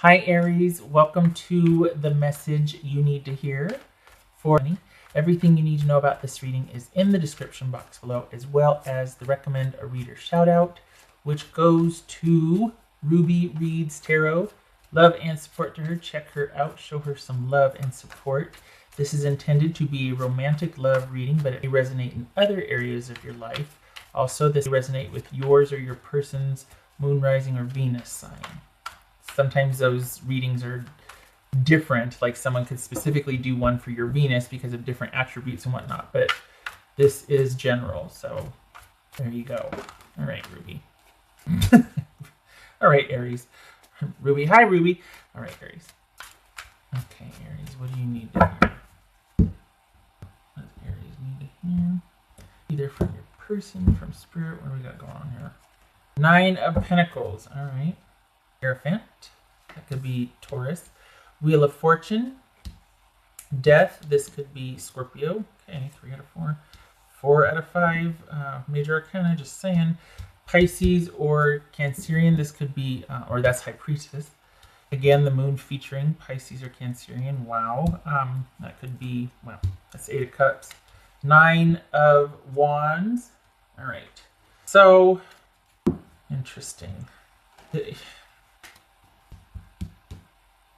Hi Aries, welcome to the message you need to hear for me. Everything you need to know about this reading is in the description box below, as well as the recommend a reader shout out, which goes to Ruby Reads Tarot. Love and support to her. Check her out, show her some love and support. This is intended to be a romantic love reading, but it may resonate in other areas of your life. Also, this may resonate with yours or your person's moon, rising, or Venus sign. Sometimes those readings are different, like someone could specifically do one for your Venus because of different attributes and whatnot, but this is general, so there you go. All right, Ruby. All right, Aries. Ruby, hi, Ruby. All right, Aries. Okay, Aries, what do you need to hear? What does Aries need to hear? Either from your person, from spirit. What do we got going on here? 9 of Pentacles. All right. Hierophant. That could be Taurus. Wheel of Fortune. Death. This could be Scorpio. Okay, 3 out of 4. 4 out of 5. Major Arcana, just saying. Pisces or Cancerian. This could be, or that's High Priestess. Again, the moon featuring Pisces or Cancerian. Wow. That could be, well, that's 8 of Cups. 9 of Wands. All right. So, interesting.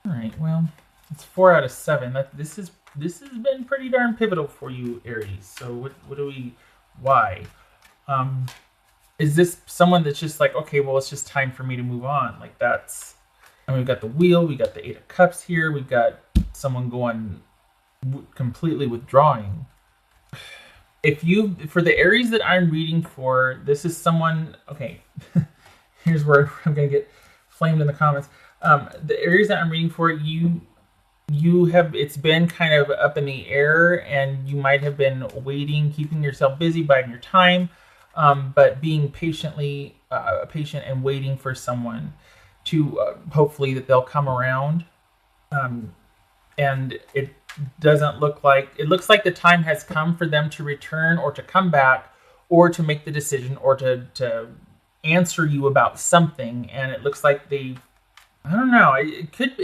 All right, well, it's 4 out of 7. This has been pretty darn pivotal for you, Aries. So what do we, why? Is this someone that's just like, okay, well, it's just time for me to move on? Like that's, I mean, we've got the Wheel, we got the 8 of Cups here, we've got someone going completely withdrawing. For the Aries that I'm reading for, this is someone, okay, here's where I'm going to get flamed in the comments. The Aries that I'm reading for, it's been kind of up in the air, and you might have been waiting, keeping yourself busy, biding your time, but being patient and waiting for someone to hopefully that they'll come around. And it doesn't look like, it looks like the time has come for them to return or to come back or to make the decision or to answer you about something. And it looks like I don't know. It could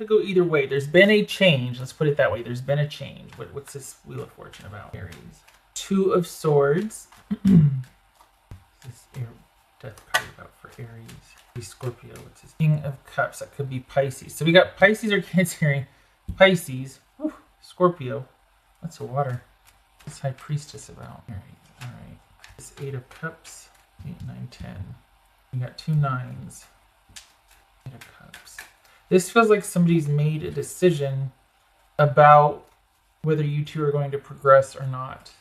go either way. There's been a change. Let's put it that way. There's been a change. What's this Wheel of Fortune about, Aries? 2 of Swords. This death card about for Aries. Scorpio. What's this? King of Cups. That could be Pisces. So we got Pisces or Cancerian. Pisces. Whew, Scorpio. That's a water. What's High Priestess about? Aries. All right. This 8 of Cups. 8, 9, 10. We got 2 9s. Of Cups. This feels like somebody's made a decision about whether you two are going to progress or not,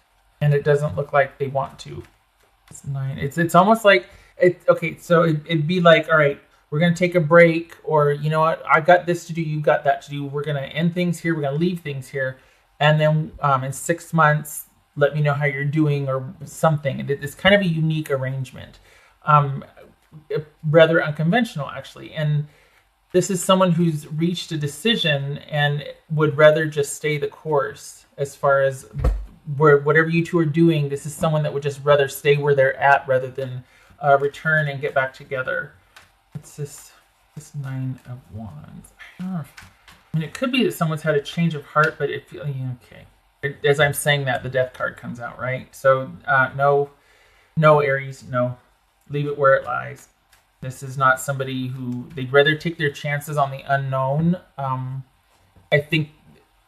and it doesn't look like they want to. It's 9. It's almost like it. Okay, so it'd be like, all right, we're gonna take a break, or you know what, I've got this to do, you've got that to do. We're gonna end things here. We're gonna leave things here, and then in 6 months, let me know how you're doing or something. It's kind of a unique arrangement. Rather unconventional, actually. And this is someone who's reached a decision and would rather just stay the course as far as whatever you two are doing. This is someone that would just rather stay where they're at rather than return and get back together. It's this 9 of Wands. I mean, it could be that someone's had a change of heart, but it feels, okay. As I'm saying that, the Death card comes out, right? So no, Aries, no. Leave it where it lies. This is not somebody who, they'd rather take their chances on the unknown. I think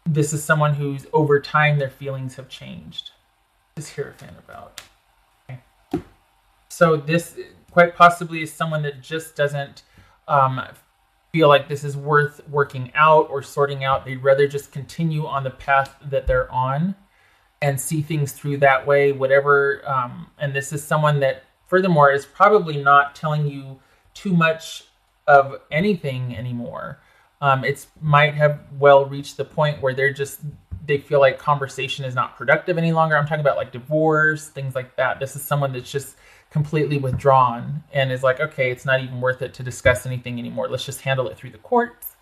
this is someone who's, over time, their feelings have changed. What is Hierophant about? Okay. So this quite possibly is someone that just doesn't feel like this is worth working out or sorting out. They'd rather just continue on the path that they're on and see things through that way, whatever. And this is someone that, furthermore, is probably not telling you too much of anything anymore. It's might have well reached the point where they feel like conversation is not productive any longer. I'm talking about like divorce, things like that. This is someone that's just completely withdrawn and is like, okay, it's not even worth it to discuss anything anymore. Let's just handle it through the courts,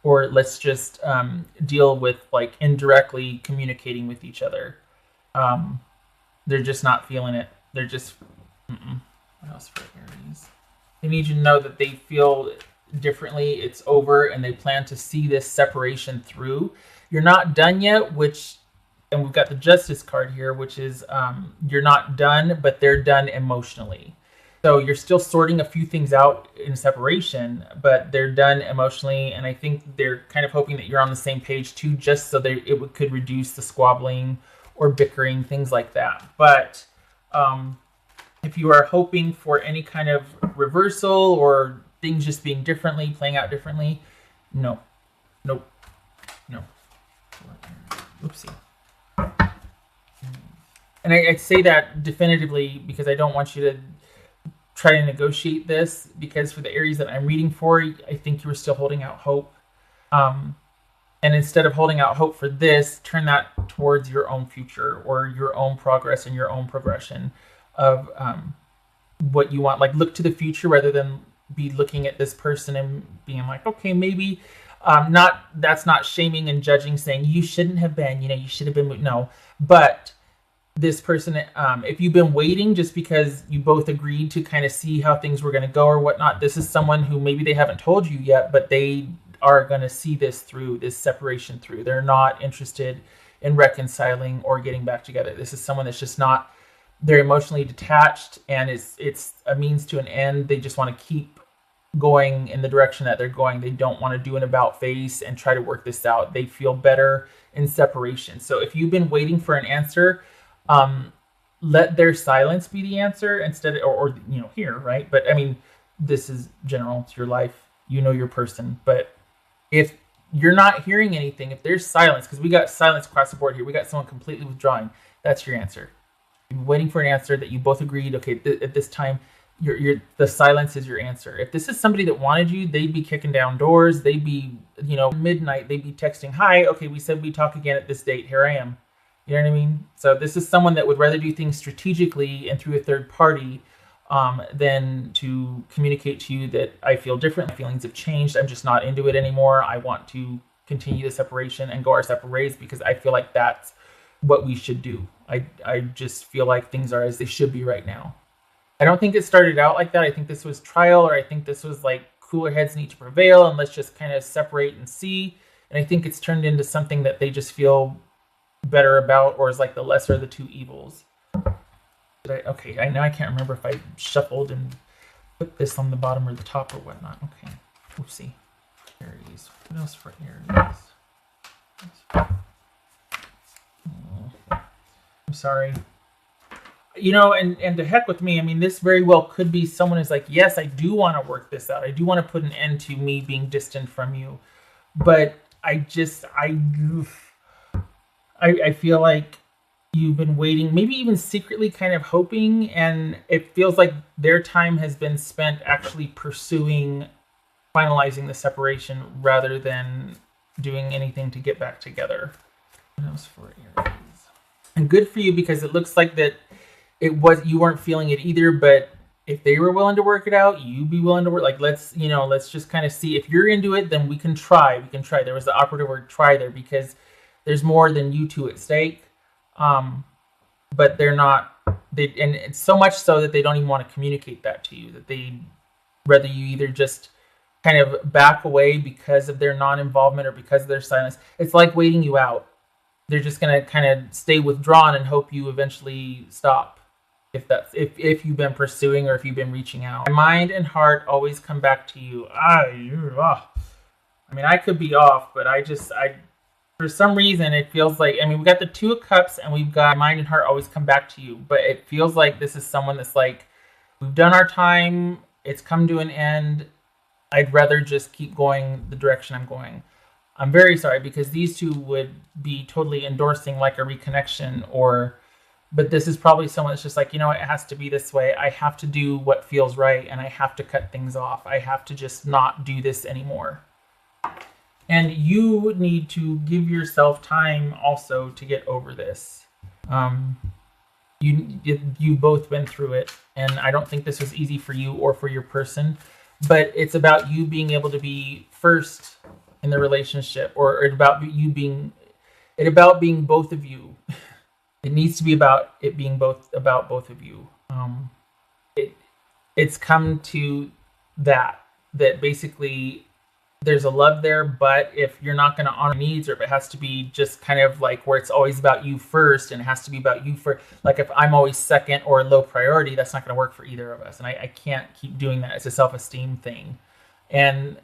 or let's just deal with like indirectly communicating with each other. They're just not feeling it. They're just, what else for Aries? They need you to know that they feel differently. It's over, and they plan to see this separation through. You're not done yet, and we've got the Justice card here, which is you're not done, but they're done emotionally. So you're still sorting a few things out in separation, but they're done emotionally. And I think they're kind of hoping that you're on the same page too, just so that could reduce the squabbling or bickering, things like that. But if you are hoping for any kind of reversal or things just being differently, playing out differently, no. Nope. No. Oopsie. And I say that definitively because I don't want you to try to negotiate this, because for the Aries that I'm reading for, I think you were still holding out hope. And instead of holding out hope for this, turn that towards your own future or your own progress and your own progression of what you want. Like, look to the future rather than be looking at this person and being like, okay, maybe that's not shaming and judging, saying you shouldn't have been, you should have been. No, but this person, if you've been waiting just because you both agreed to kind of see how things were going to go or whatnot, this is someone who maybe they haven't told you yet, but they are going to see this through, this separation through. They're not interested in reconciling or getting back together. This is someone that's just not, they're emotionally detached, and it's a means to an end. They just want to keep going in the direction that they're going. They don't want to do an about face and try to work this out. They feel better in separation. So if you've been waiting for an answer, let their silence be the answer instead of, or here, right? But I mean, this is general. It's your life. Your person. But if you're not hearing anything, if there's silence, because we got silence across the board here, we got someone completely withdrawing, that's your answer. You're waiting for an answer that you both agreed, okay, at this time, the silence is your answer. If this is somebody that wanted you, they'd be kicking down doors. They'd be, midnight, they'd be texting, hi, okay, we said we'd talk again at this date. Here I am. You know what I mean? So this is someone that would rather do things strategically and through a third party than to communicate to you that I feel different. My feelings have changed. I'm just not into it anymore. I want to continue the separation and go our separate ways because I feel like that's what we should do. I just feel like things are as they should be right now. I don't think it started out like that. I think this was trial, or I think this was like cooler heads need to prevail and let's just kind of separate and see. And I think it's turned into something that they just feel better about, or is like the lesser of the two evils. I know I can't remember if I shuffled and put this on the bottom or the top or whatnot. Okay, oopsie. Aries. What else for Aries? I'm sorry. And to heck with me. I mean, this very well could be someone who's like, yes, I do want to work this out. I do want to put an end to me being distant from you. But I feel like you've been waiting, maybe even secretly kind of hoping, and it feels like their time has been spent actually pursuing finalizing the separation rather than doing anything to get back together. What else for Aries? And good for you, because it looks like that you weren't feeling it either, but if they were willing to work it out, you'd be willing to work. Like, let's just kind of see. If you're into it, then we can try. There was the operative word try there, because there's more than you two at stake. But they're not, and it's so much so that they don't even want to communicate that to you, that they'd rather you either just kind of back away because of their non-involvement or because of their silence. It's like waiting you out. They're just going to kind of stay withdrawn and hope you eventually stop. If you've been pursuing or if you've been reaching out. My mind and heart always come back to you. I mean, I could be off, but for some reason, it feels like, we got the Two of Cups and we've got mind and heart always come back to you. But it feels like this is someone that's like, we've done our time. It's come to an end. I'd rather just keep going the direction I'm going. I'm very sorry, because these two would be totally endorsing like a reconnection, but this is probably someone that's just like, it has to be this way. I have to do what feels right, and I have to cut things off. I have to just not do this anymore. And you need to give yourself time also to get over this. You both been through it, and I don't think this was easy for you or for your person, but it's about you being able to be first in the relationship, or about being both of you. It needs to be about it being both of you. It's come to that. that basically there's a love there, but if you're not going to honor needs, or if it has to be just kind of like where it's always about you first and it has to be about you for, like if I'm always second or low priority, that's not going to work for either of us. And I can't keep doing that. It's a self-esteem thing. And,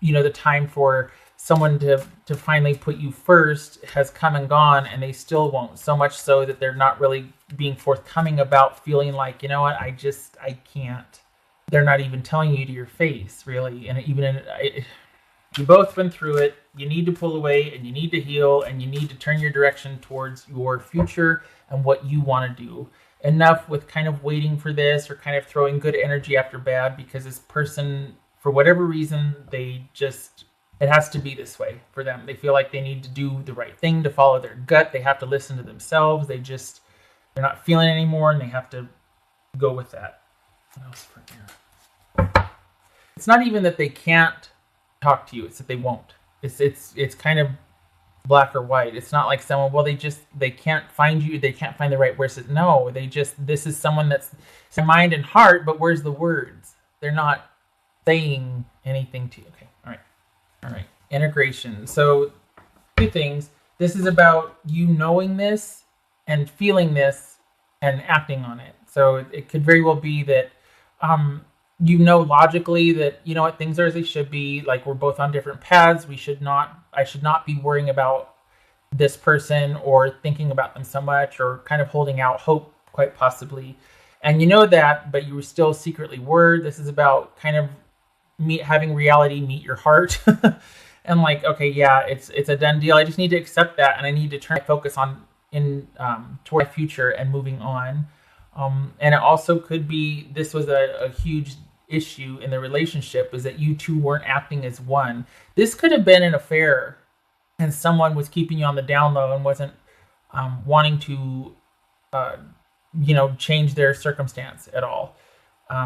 you know, the time for someone to finally put you first has come and gone, and they still won't. So much so that they're not really being forthcoming about feeling like, you know what, I can't. They're not even telling you to your face, really. And even in, you both been through it. You need to pull away, and you need to heal, and you need to turn your direction towards your future and what you want to do. Enough with kind of waiting for this or kind of throwing good energy after bad, because this person, for whatever reason, it has to be this way for them. They feel like they need to do the right thing, to follow their gut. They have to listen to themselves. They're not feeling it anymore, and they have to go with that. What else for here? It's not even that they can't talk to you, it's that they won't. It's kind of black or white. It's not like someone, well, they can't find you, they can't find the right words. No, this is someone that's mind and heart, but where's the words? They're not saying anything to you. Okay, all right. Integration. So 2 things. This is about you knowing this and feeling this and acting on it. So it could very well be that you know logically that, you know what, things are as they should be. Like, we're both on different paths. I should not be worrying about this person or thinking about them so much, or kind of holding out hope, quite possibly. And you know that, but you still secretly were. This is about kind of having reality meet your heart. And like, okay, yeah, it's a done deal. I just need to accept that, and I need to turn my focus toward my future and moving on. And it also could be this was a huge issue in the relationship, is that you two weren't acting as one. This could have been an affair, and someone was keeping you on the down low and wasn't wanting to, change their circumstance at all.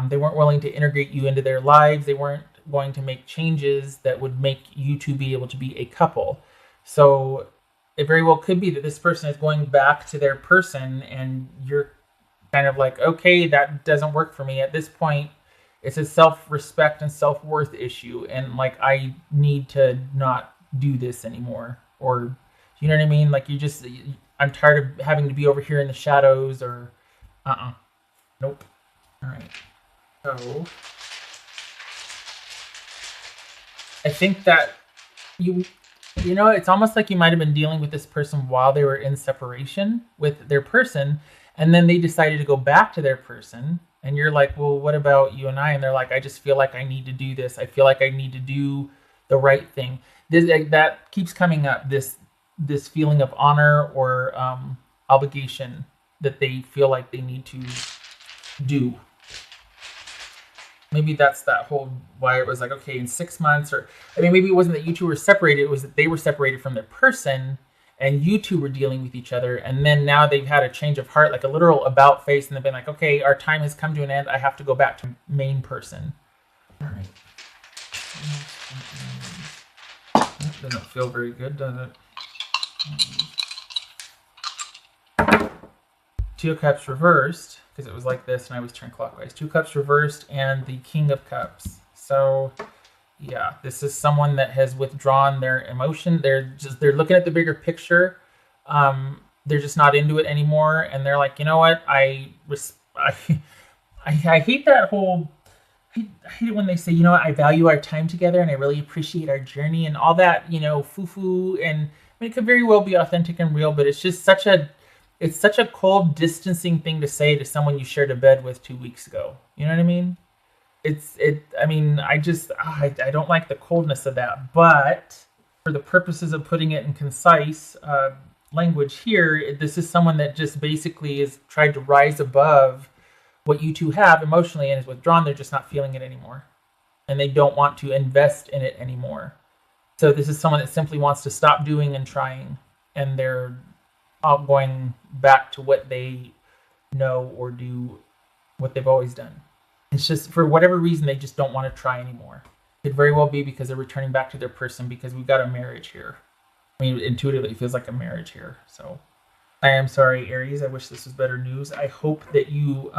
They weren't willing to integrate you into their lives. They weren't going to make changes that would make you two be able to be a couple. So it very well could be that this person is going back to their person, and you're kind of like, okay, that doesn't work for me at this point. It's a self-respect and self-worth issue, and like, I need to not do this anymore. Or, you know what I mean? Like, I'm tired of having to be over here in the shadows, or nope. All right. So I think that you know, it's almost like you might have been dealing with this person while they were in separation with their person, and then they decided to go back to their person, and you're like, well, what about you and I? And they're like, I just feel like I need to do this. I feel like I need to do the right thing. That keeps coming up, this feeling of honor or obligation that they feel like they need to do. Maybe that's that whole why it was like, okay, in 6 months, or I mean, maybe it wasn't that you two were separated, it was that they were separated from their person, and you two were dealing with each other, and then now they've had a change of heart, like a literal about face, and they've been like, okay, our time has come to an end. I have to go back to main person. All right. That doesn't feel very good, does it? 2 of Cups reversed, because it was like this and I was turned clockwise. 2 Cups reversed and the King of Cups. So yeah, this is someone that has withdrawn their emotion. They're looking at the bigger picture. They're just not into it anymore, and they're like, you know what? I hate that whole. I hate it when they say, you know what? I value our time together, and I really appreciate our journey, and all that, you know, foo-foo. And I mean, it could very well be authentic and real, but it's just such a cold, distancing thing to say to someone you shared a bed with 2 weeks ago. You know what I mean? I mean, I don't like the coldness of that, but for the purposes of putting it in concise language here, this is someone that just basically has tried to rise above what you two have emotionally and is withdrawn. They're just not feeling it anymore, and they don't want to invest in it anymore. So this is someone that simply wants to stop doing and trying, and they're all going back to what they know or do, what they've always done. It's just, for whatever reason, they just don't want to try anymore. It could very well be because they're returning back to their person, because we've got a marriage here. I mean, intuitively, it feels like a marriage here. So I am sorry, Aries. I wish this was better news. I hope that you,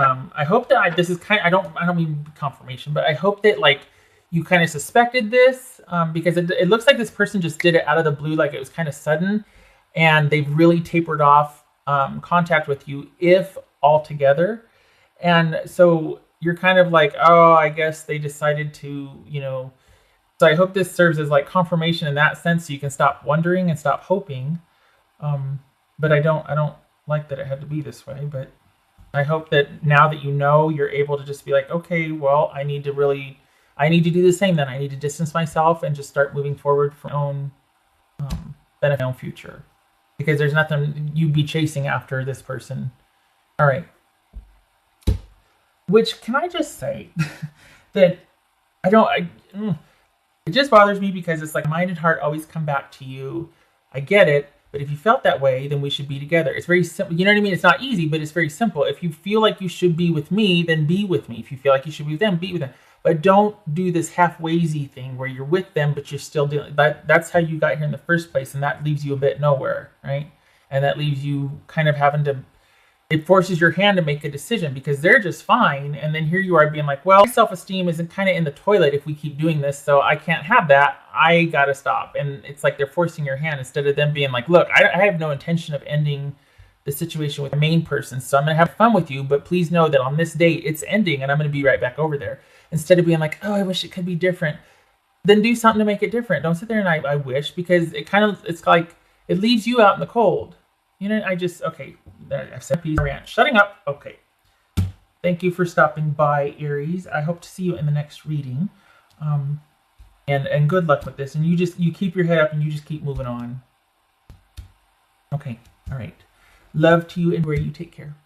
this is kind of, I don't mean confirmation, but I hope that, like, you kind of suspected this because it looks like this person just did it out of the blue, like it was kind of sudden, and they've really tapered off contact with you, if altogether. And so you're kind of like, oh, I guess they decided to, you know. So I hope this serves as like confirmation in that sense, so you can stop wondering and stop hoping. But I don't like that it had to be this way. But I hope that now that you know, you're able to just be like, okay, well, I need to do the same then. I need to distance myself and just start moving forward for my own benefit, my own future. Because there's nothing you'd be chasing after this person. All right. Which, can I just say that it just bothers me because it's like mind and heart always come back to you. I get it. But if you felt that way, then we should be together. It's very simple. You know what I mean? It's not easy, but it's very simple. If you feel like you should be with me, then be with me. If you feel like you should be with them, be with them. But don't do this halfwaysy thing where you're with them, but you're still dealing. That's how you got here in the first place, and that leaves you a bit nowhere, right? And that leaves you kind of having to. It forces your hand to make a decision because they're just fine, and then here you are being like, well, self-esteem isn't kind of in the toilet if we keep doing this, so I can't have that. I gotta stop. And it's like they're forcing your hand instead of them being like, look, I have no intention of ending the situation with the main person, so I'm gonna have fun with you, but please know that on this date it's ending, and I'm gonna be right back over there. Instead of being like, oh, I wish it could be different, then do something to make it different. Don't sit there and I wish, because it's like it leaves you out in the cold. You know, okay, I've said peace, rant, shutting up. Okay. Thank you for stopping by, Aries. I hope to see you in the next reading. And good luck with this. And you keep your head up and you just keep moving on. Okay. All right. Love to you and where you take care.